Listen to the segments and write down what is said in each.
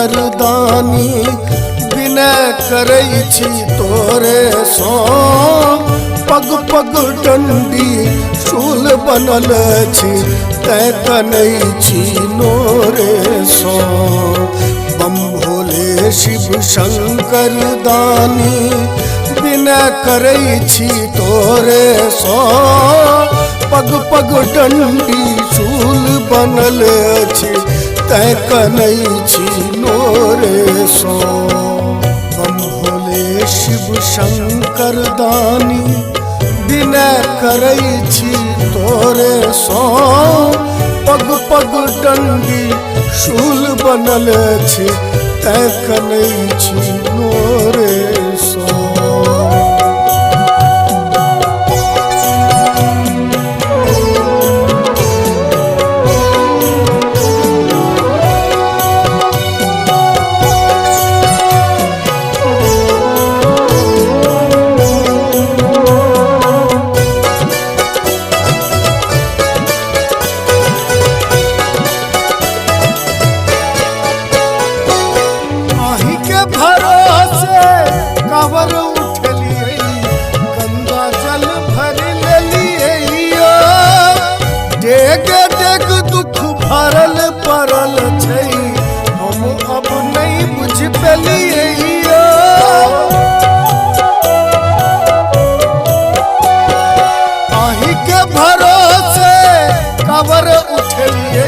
शंकर दानी विनय करै छी तोरे सो पग पग डंडी शूल बनल छी तै कनै छी नोरे सो बम भोले शिव शंकर दानी विनय करै छी तोरे सो पग पग डंडी शूल बनल छी तै कनै छी नोरे सो बम भोले शिव शंकर दानी विनय करै छी तोरे सो पग पग डंडी शूल बनल छी तै कनै छी नोरे सो कांवर उठलिए गंगा जल भर लेलिए डेग डेग दुख भरल पड़ल छै हम अब नहीं बुझ पेलिए आही के भरोसे कांवर उठलिए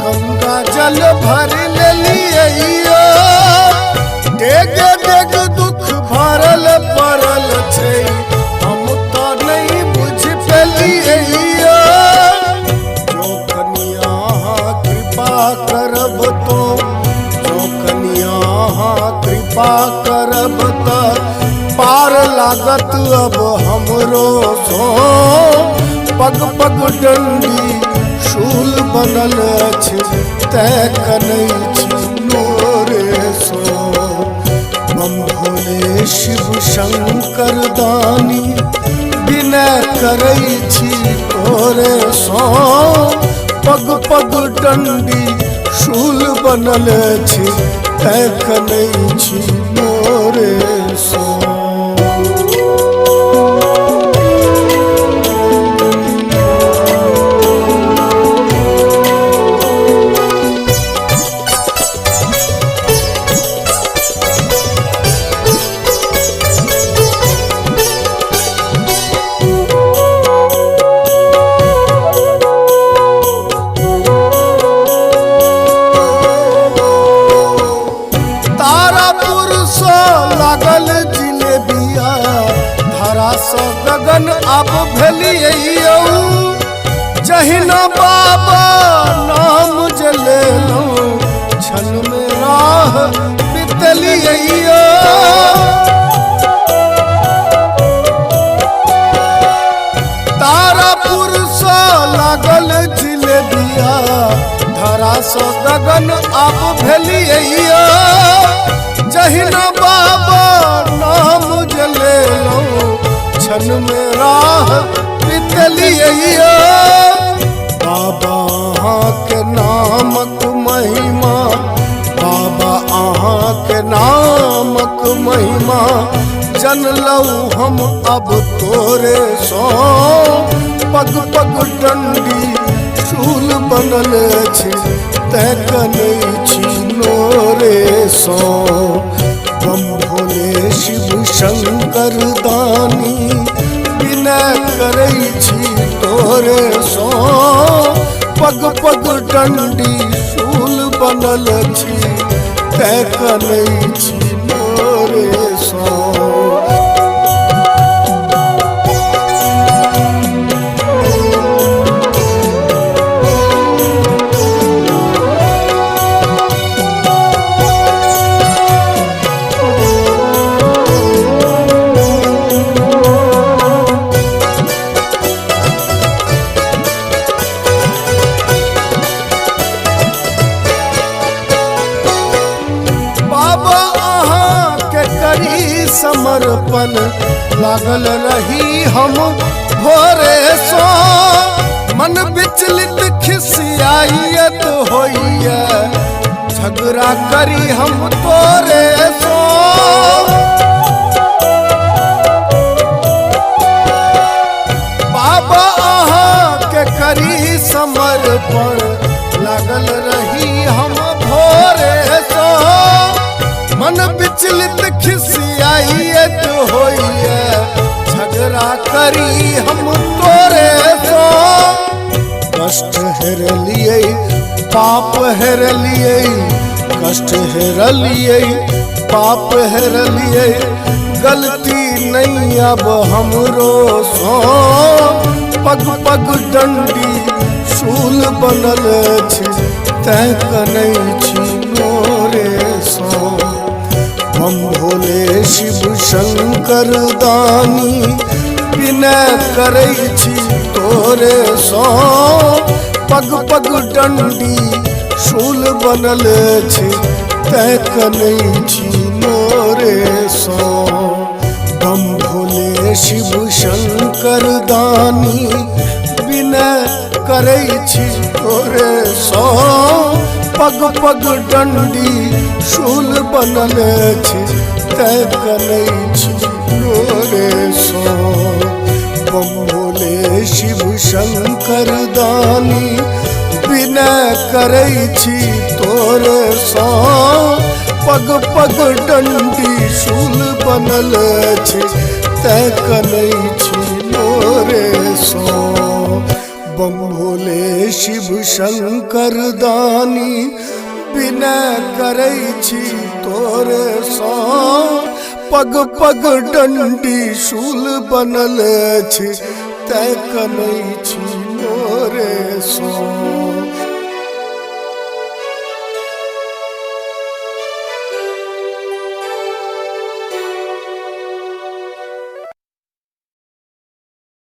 गंगा जल भर लेलिए डेग डेग दुख भरल पड़ल छै हम तो नहीं बुझ पेलिए जो कनिया कृपा करब तो जो कनिया कृपा करब तो पार लागत अब हमरो सो पग पग डंडी शूल बनल छै तै कनै छी नोरे सो बम भोले शिव शंकर दानी विनय करै छी तोरे सो पग पग डंडी शूल बनल छी तै कनै छी नोरे सो लागल जिलेबिया धरा सँ गगन अब भेलिए जहिना बाबा नाम जलेलहुँ क्षण में राह बितलिए तारापुर सँ लागल जिलेबिया धरा सँ गगन अब भेलिए जहिना बाबा नाम जलेलहुँ क्षण में राह बितलिए बाबा अहाँ के नामक महिमा बाबा अहाँ के नामक महिमा जनलहुँ हम अब तोरे सो पग पग डंडी शूल बनल छै तै कनै छी नोरे सो बम भोले शिव शंकर दानी विनय करै छी तोरे सो पग पग डंडी शूल बनल छी तै कनै छी नोरे सो समर्पण लागल रही हम भोरे सो मन विचलित खिसियाइत होइए झगड़ा करी हम तोरे सो। बाबा अहाँ के करी समर्पण लागल रही हम भोरे सो। मन विचलित खिसियाइत होइए झगड़ा करी हम तोरे सो। कष्ट हेर लिए पाप हेर लिए, कष्ट हेर लिए पाप हेर लिए, गलती नहीं अब हमरो सो। पग पग डंडी शूल बनल छी तैं कनै छी मोरे सो। हम भोले शिव शंकर दानी विनय करै छी तोरे सो। पग पग डंडी शूल बनल छी तैं कनै छी मोरे सो। हम भोले शिव शंकर दानी विनय करै छी तोरे सो। पग पग डंडी शूल बनल छी तैं कनै छी मोरे सो। बम भोले शिव शंकर दानी विनय करै छी तोरे सो। पग पग डंडी शूल बनल छी तैं कनै छी मोरे सो। बम भोले शिव शंकर दानी विनय करै छी तोरे सो। पग पग डंडी शूल बनल छी तैं कनै छी मोरे सो।